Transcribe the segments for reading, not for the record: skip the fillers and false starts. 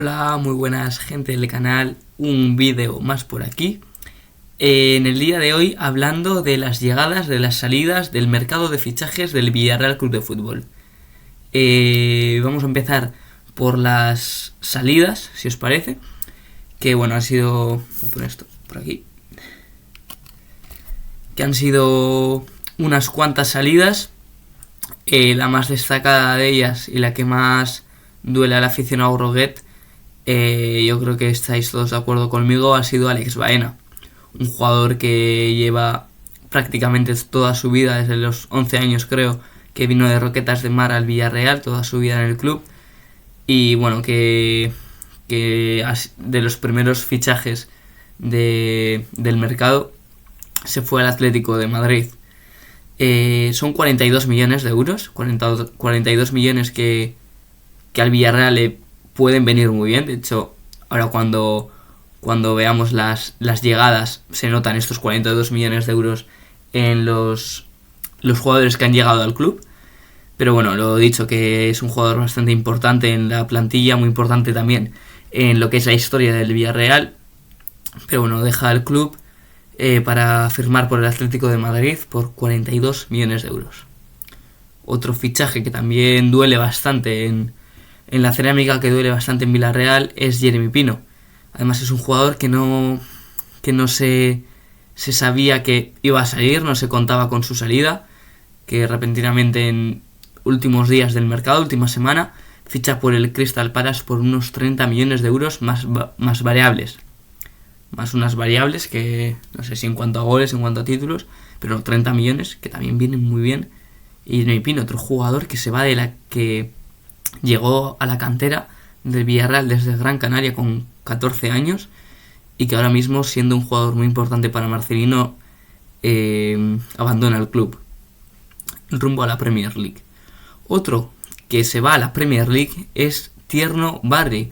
Hola, muy buenas gente del canal, un vídeo más por aquí. En el día de hoy hablando de las llegadas, de las salidas del mercado de fichajes del Villarreal Club de Fútbol. Vamos a empezar por las salidas, si os parece. Que bueno, han sido... Voy a poner esto por aquí. Que han sido unas cuantas salidas. La más destacada de ellas y la que más duele al aficionado Roguet, yo creo que estáis todos de acuerdo conmigo, ha sido Alex Baena, un jugador que lleva prácticamente toda su vida, desde los 11 años creo, que vino de Roquetas de Mar al Villarreal, toda su vida en el club, y bueno, que de los primeros fichajes del mercado se fue al Atlético de Madrid. Son 42 millones de euros, 42 millones que al Villarreal le pueden venir muy bien. De hecho, ahora cuando veamos las llegadas se notan estos 42 millones de euros en los jugadores que han llegado al club. Pero bueno, lo dicho, que es un jugador bastante importante en la plantilla, muy importante también en lo que es la historia del Villarreal. Pero bueno, deja el club para firmar por el Atlético de Madrid por 42 millones de euros. Otro fichaje que también duele bastante en la cerámica, que duele bastante en Villarreal, es Jeremy Pino. Además es un jugador que no se sabía que iba a salir, no se contaba con su salida, que repentinamente en últimos días del mercado, última semana, ficha por el Crystal Palace por unos 30 millones de euros más variables. Más unas variables que no sé si en cuanto a goles, en cuanto a títulos, pero 30 millones que también vienen muy bien. Y Jeremy Pino, otro jugador que se va de la que llegó a la cantera del Villarreal desde Gran Canaria con 14 años y que ahora mismo, siendo un jugador muy importante para Marcelino, abandona el club rumbo a la Premier League. Otro que se va a la Premier League es Tierno Barry,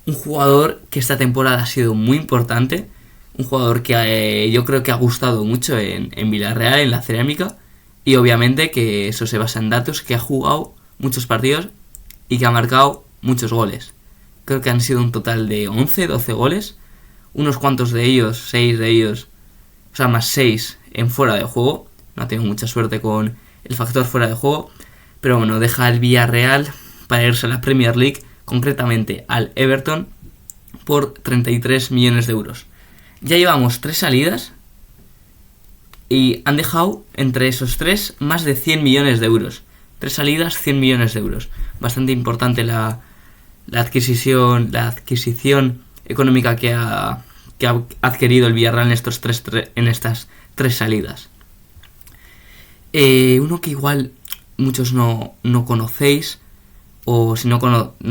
un jugador que esta temporada ha sido muy importante, un jugador que yo creo que ha gustado mucho en Villarreal, en la cerámica, y obviamente que eso se basa en datos, que ha jugado muchos partidos y que ha marcado muchos goles. Creo que han sido un total de 11, 12 goles, unos cuantos de ellos, 6 de ellos, o sea, más 6 en fuera de juego. No ha tenido mucha suerte con el factor fuera de juego, pero bueno, deja el Villarreal para irse a la Premier League, concretamente al Everton, por 33 millones de euros. Ya llevamos 3 salidas y han dejado entre esos 3 más de 100 millones de euros. 3 salidas, 100 millones de euros. Bastante importante la adquisición económica que ha adquirido el Villarreal en estas 3 salidas. Uno que igual muchos no conocéis, o si no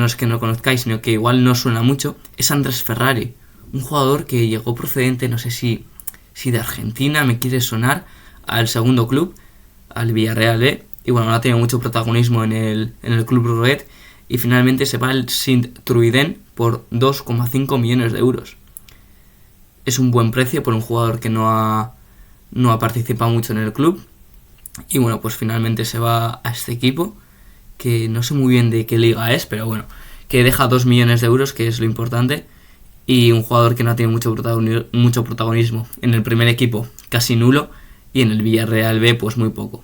es que no conozcáis, sino que igual no suena mucho, es Andrés Ferrari, un jugador que llegó procedente, no sé si de Argentina, me quiere sonar, al segundo club, al Villarreal B, y bueno, no ha tenido mucho protagonismo en el club Roguet, y finalmente se va al Sint-Truiden por 2,5 millones de euros. Es un buen precio por un jugador que no ha participado mucho en el club, y bueno, pues finalmente se va a este equipo, que no sé muy bien de qué liga es, pero bueno, que deja 2 millones de euros, que es lo importante, y un jugador que no ha tenido mucho protagonismo. En el primer equipo casi nulo, y en el Villarreal B pues muy poco.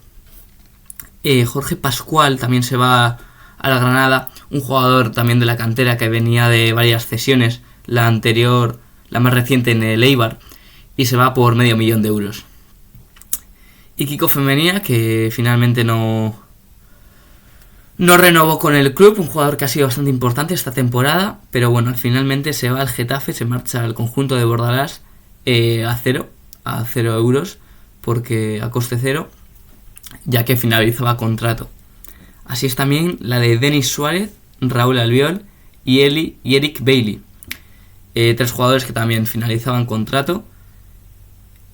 Jorge Pascual también se va a la Granada, un jugador también de la cantera que venía de varias cesiones, la anterior, la más reciente en el Eibar, y se va por medio millón de euros. Y Kiko Femenía, que finalmente no renovó con el club, un jugador que ha sido bastante importante esta temporada, pero bueno, finalmente se va al Getafe, se marcha al conjunto de Bordalás a 0 euros, porque a coste 0, ya que finalizaba contrato. Así es también la de Denis Suárez, Raúl Albiol y Eric Bailey, 3 jugadores que también finalizaban contrato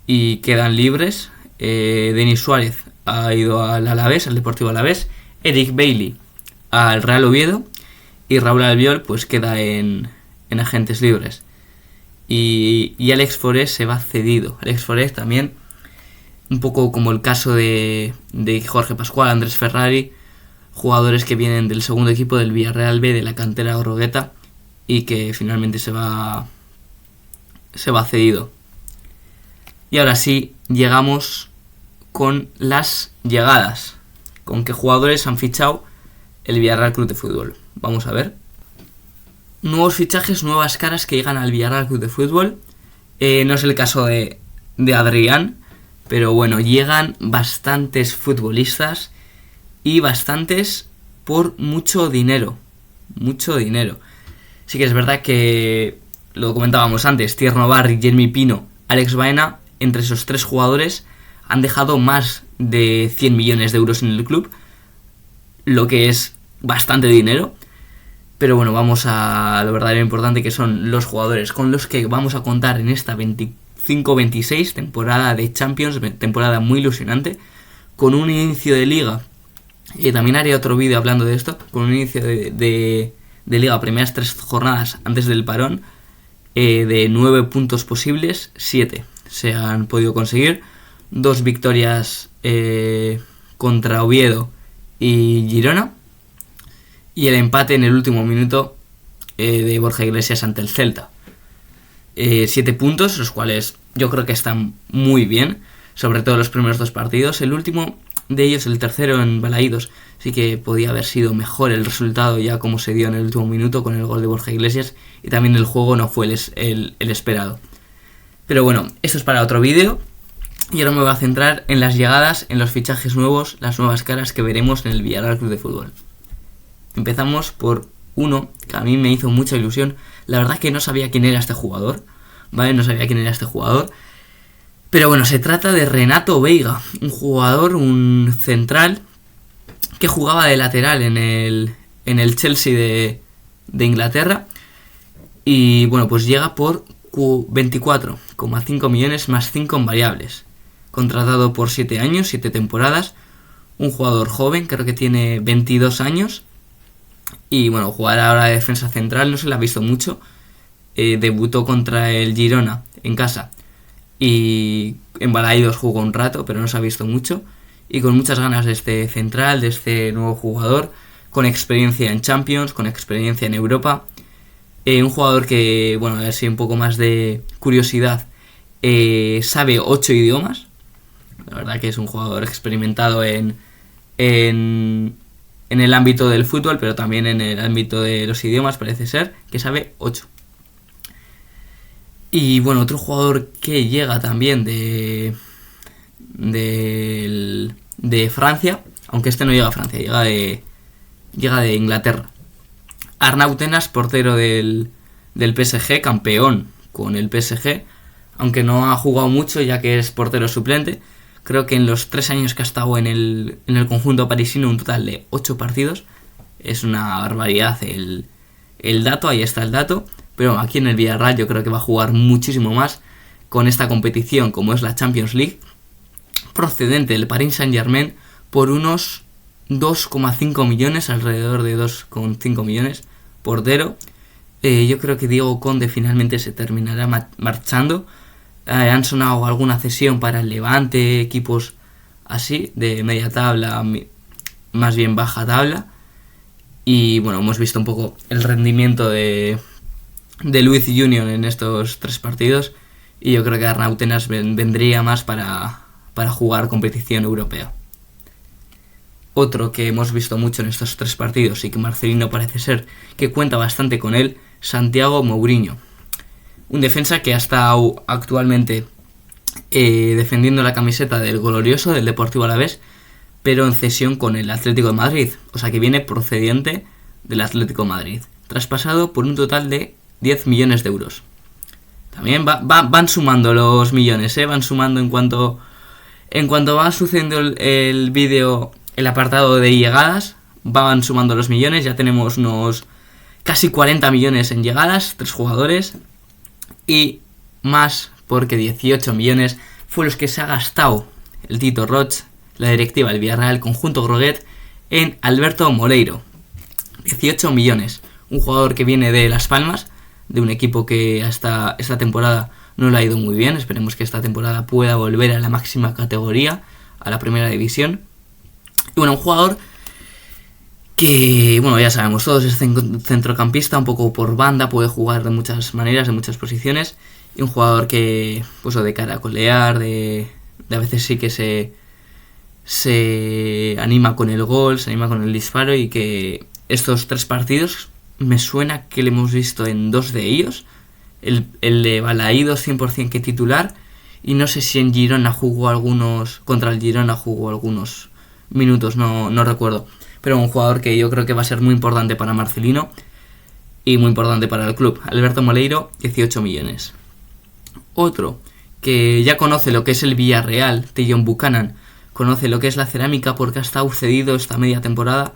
y quedan libres. Denis Suárez ha ido al Alavés, al Deportivo Alavés, Eric Bailey al Real Oviedo y Raúl Albiol pues queda en agentes libres. Y Alex Forés se va cedido. Alex Forés también, un poco como el caso de Jorge Pascual, Andrés Ferrari, jugadores que vienen del segundo equipo del Villarreal B, de la cantera Orogueta, y que finalmente se va cedido. Y ahora sí, llegamos con las llegadas. ¿Con qué jugadores han fichado el Villarreal Club de Fútbol? Vamos a ver. Nuevos fichajes, nuevas caras que llegan al Villarreal Club de Fútbol. No es el caso de Adrián, pero bueno, llegan bastantes futbolistas y bastantes por mucho dinero. Mucho dinero. Sí que es verdad que lo comentábamos antes, Tierno Barri, Jeremy Pino, Alex Baena, entre esos 3 jugadores han dejado más de 100 millones de euros en el club, lo que es bastante dinero. Pero bueno, vamos a lo verdadero importante, que son los jugadores con los que vamos a contar en esta 25-26 temporada de Champions, temporada muy ilusionante, con un inicio de liga. Y también haré otro vídeo hablando de esto, con un inicio de liga, primeras 3 jornadas antes del parón, de 9 puntos posibles, 7 se han podido conseguir. 2 victorias contra Oviedo y Girona, y el empate en el último minuto de Borja Iglesias ante el Celta. 7 puntos, los cuales yo creo que están muy bien, sobre todo los primeros 2 partidos. El último de ellos, el tercero en Balaídos, sí que podía haber sido mejor el resultado, ya como se dio en el último minuto con el gol de Borja Iglesias, y también el juego no fue el esperado. Pero bueno, esto es para otro vídeo, y ahora me voy a centrar en las llegadas, en los fichajes nuevos, las nuevas caras que veremos en el Villarreal Club de Fútbol. Empezamos por uno que a mí me hizo mucha ilusión. La verdad que no sabía quién era este jugador, ¿vale? No sabía quién era este jugador. Pero bueno, se trata de Renato Veiga, un jugador, un central, que jugaba de lateral en el Chelsea de Inglaterra. Y bueno, pues llega por 24,5 millones más 5 en variables. Contratado por 7 años, 7 temporadas. Un jugador joven, creo que tiene 22 años. Y bueno, jugar ahora de defensa central no se le ha visto mucho. Debutó contra el Girona en casa y en Balaídos jugó un rato, pero no se ha visto mucho. Y con muchas ganas de este central, de este nuevo jugador, con experiencia en Champions, con experiencia en Europa. Un jugador que, bueno, a ver si un poco más de curiosidad, sabe 8 idiomas. La verdad que es un jugador experimentado en el ámbito del fútbol, pero también en el ámbito de los idiomas, parece ser, que sabe 8. Y bueno, otro jugador que llega también de Francia, aunque este no llega a Francia, llega de Inglaterra. Arnau Tenas, portero del PSG, campeón con el PSG, aunque no ha jugado mucho ya que es portero suplente. Creo que en los 3 años que ha estado en el conjunto parisino, un total de 8 partidos. Es una barbaridad el dato, ahí está el dato. Pero aquí en el Villarreal yo creo que va a jugar muchísimo más con esta competición, como es la Champions League, procedente del Paris Saint-Germain, por unos 2,5 millones, alrededor de 2,5 millones, portero. Yo creo que Diego Conde finalmente se terminará marchando. Han sonado alguna cesión para el Levante, equipos así, de media tabla, más bien baja tabla. Y bueno, hemos visto un poco el rendimiento de Luis Union en estos 3 partidos. Y yo creo que Arnau Tenas vendría más para jugar competición europea. Otro que hemos visto mucho en estos 3 partidos y que Marcelino parece ser que cuenta bastante con él, Santiago Mourinho. Un defensa que ha estado actualmente defendiendo la camiseta del glorioso, del Deportivo Alavés, pero en cesión con el Atlético de Madrid. O sea que viene procedente del Atlético de Madrid, traspasado por un total de 10 millones de euros. También van sumando los millones, van sumando en cuanto va sucediendo el vídeo, el apartado de llegadas, van sumando los millones. Ya tenemos unos casi 40 millones en llegadas, 3 jugadores. Y más porque 18 millones fue los que se ha gastado el Tito Roig, la directiva del Villarreal, el conjunto Groguet, en Alberto Moleiro. 18 millones. Un jugador que viene de Las Palmas, de un equipo que hasta esta temporada no le ha ido muy bien. Esperemos que esta temporada pueda volver a la máxima categoría, a la primera división. Y bueno, un jugador que, bueno, ya sabemos todos, es centrocampista, un poco por banda, puede jugar de muchas maneras, de muchas posiciones, y un jugador que, pues, de caracolear, de a veces sí que se anima con el gol, se anima con el disparo, y que estos 3 partidos me suena que le hemos visto en 2 de ellos, el de Balaídos 100% que titular, y no sé si en Girona jugó algunos, contra el Girona jugó algunos minutos, no recuerdo. Pero un jugador que yo creo que va a ser muy importante para Marcelino y muy importante para el club. Alberto Moleiro, 18 millones. Otro que ya conoce lo que es el Villarreal, Tajon Buchanan, conoce lo que es la cerámica porque ha estado cedido esta media temporada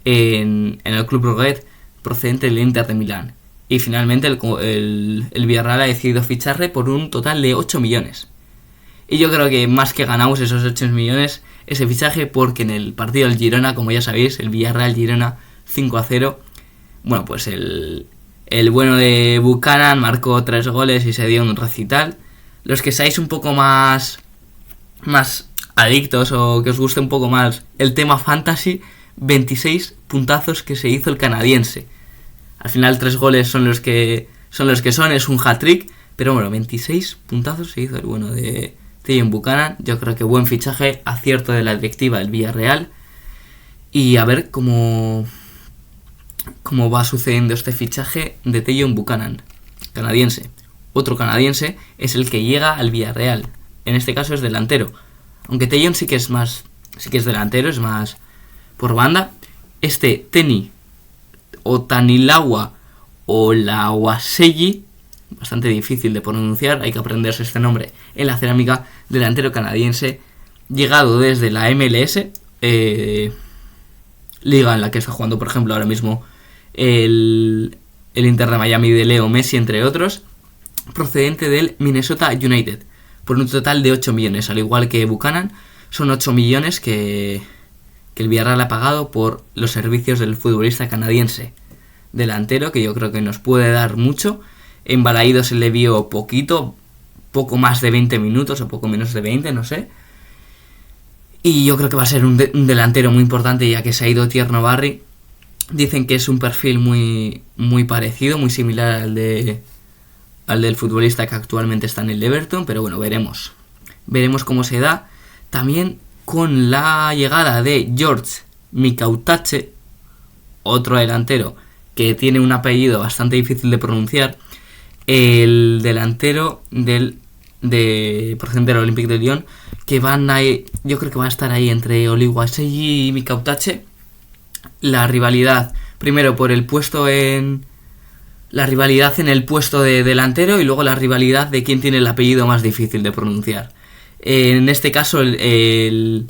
en el Club Brugge, procedente del Inter de Milán. Y finalmente el Villarreal ha decidido ficharle por un total de 8 millones. Y yo creo que más que ganamos esos 8 millones ese fichaje, porque en el partido del Girona, como ya sabéis, el Villarreal-Girona 5-0, bueno, pues el bueno de Buchanan marcó 3 goles y se dio un recital. Los que seáis un poco más adictos o que os guste un poco más el tema fantasy, 26 puntazos que se hizo el canadiense. Al final 3 goles son los que son, es un hat-trick, pero bueno, 26 puntazos se hizo el bueno de Tajon Buchanan. Yo creo que buen fichaje, acierto de la directiva del Villarreal, y a ver cómo va sucediendo este fichaje de Tajon Buchanan, canadiense. Otro canadiense es el que llega al Villarreal, en este caso es delantero, aunque Tajon sí que es delantero, es más por banda. Teni Otanilawa Olawaseyi, bastante difícil de pronunciar, hay que aprenderse este nombre en la cerámica, delantero canadiense, llegado desde la MLS, liga en la que está jugando, por ejemplo, ahora mismo el Inter de Miami de Leo Messi, entre otros, procedente del Minnesota United, por un total de 8 millones, al igual que Buchanan. Son 8 millones que el Villarreal ha pagado por los servicios del futbolista canadiense delantero, que yo creo que nos puede dar mucho. En Balaídos se le vio poco más de 20 minutos o poco menos de 20, no sé. Y yo creo que va a ser un delantero muy importante, ya que se ha ido Tierno Barry. Dicen que es un perfil muy, muy parecido, muy similar al del futbolista que actualmente está en el Everton, pero bueno, veremos cómo se da. También con la llegada de George Mikautache, otro delantero que tiene un apellido bastante difícil de pronunciar, el delantero procedente del Olympique de Lyon, que yo creo que va a estar ahí entre Olawaseyi y Mikautache. La rivalidad, primero por el puesto en el puesto de delantero, y luego la rivalidad de quién tiene el apellido más difícil de pronunciar. En este caso el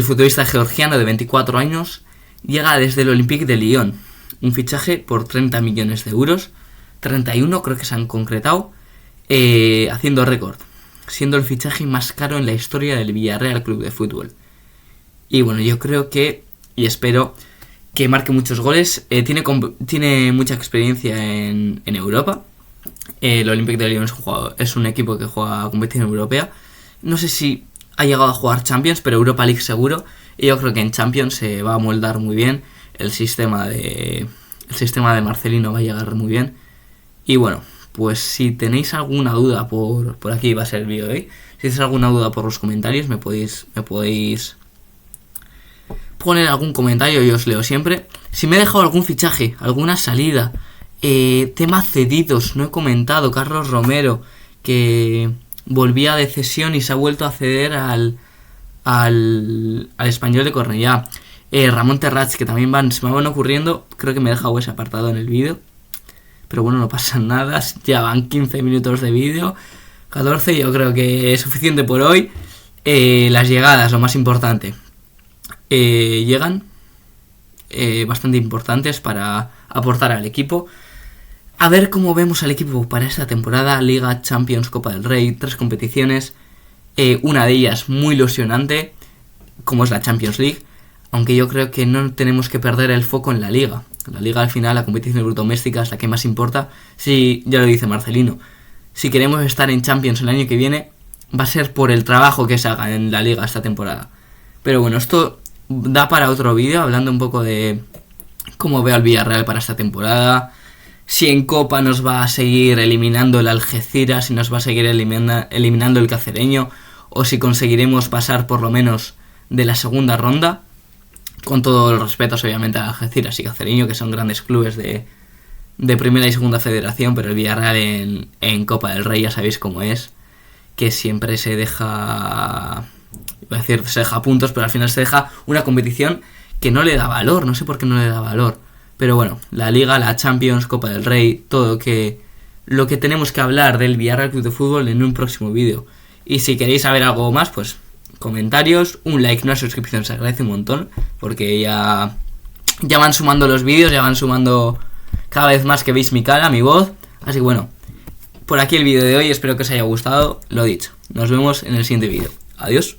futbolista georgiano de 24 años llega desde el Olympique de Lyon, un fichaje por 30 millones de euros, 31 creo que se han concretado, haciendo récord, siendo el fichaje más caro en la historia del Villarreal Club de Fútbol. Y bueno, yo creo que, y espero que marque muchos goles. Tiene mucha experiencia en Europa. El Olympique de Lyon es un equipo que juega competición europea. No sé si ha llegado a jugar Champions, pero Europa League seguro. Y yo creo que en Champions se va a moldar muy bien. El sistema de Marcelino va a llegar muy bien. Y bueno, pues si tenéis alguna duda por aquí va a ser el vídeo de hoy. Si tenéis alguna duda por los comentarios, me podéis poner algún comentario, yo os leo siempre. Si me he dejado algún fichaje, alguna salida, tema cedidos, no he comentado. Carlos Romero, que volvía de cesión y se ha vuelto a ceder al Español de Cornellá. Ramón Terrats, que también se me van ocurriendo. Creo que me he dejado ese apartado en el vídeo, pero bueno, no pasa nada. Ya van 15 minutos de vídeo, 14, yo creo que es suficiente por hoy. Las llegadas, lo más importante. Llegan bastante importantes para aportar al equipo. A ver cómo vemos al equipo para esta temporada. Liga, Champions, Copa del Rey, 3 competiciones, una de ellas muy ilusionante, como es la Champions League, aunque yo creo que no tenemos que perder el foco en la Liga. La Liga, al final, la competición doméstica es la que más importa. Sí, ya lo dice Marcelino, si queremos estar en Champions el año que viene, va a ser por el trabajo que se haga en la Liga esta temporada. Pero bueno, esto da para otro vídeo, hablando un poco de cómo veo al Villarreal para esta temporada, si en Copa nos va a seguir eliminando el Algeciras, si nos va a seguir eliminando el Cacereño, o si conseguiremos pasar por lo menos de la segunda ronda, con todos los respetos obviamente a Algeciras y Cacereño, que son grandes clubes de primera y segunda federación, pero el Villarreal en Copa del Rey ya sabéis cómo es, que siempre se deja puntos, pero al final se deja una competición que no le da valor, no sé por qué no le da valor. Pero bueno, la Liga, la Champions, Copa del Rey, todo lo que tenemos que hablar del Villarreal Club de Fútbol en un próximo vídeo. Y si queréis saber algo más, pues comentarios, un like, una suscripción, se agradece un montón, porque ya van sumando los vídeos, ya van sumando cada vez más que veis mi cara, mi voz. Así que bueno, por aquí el vídeo de hoy, espero que os haya gustado. Lo dicho, nos vemos en el siguiente vídeo. Adiós.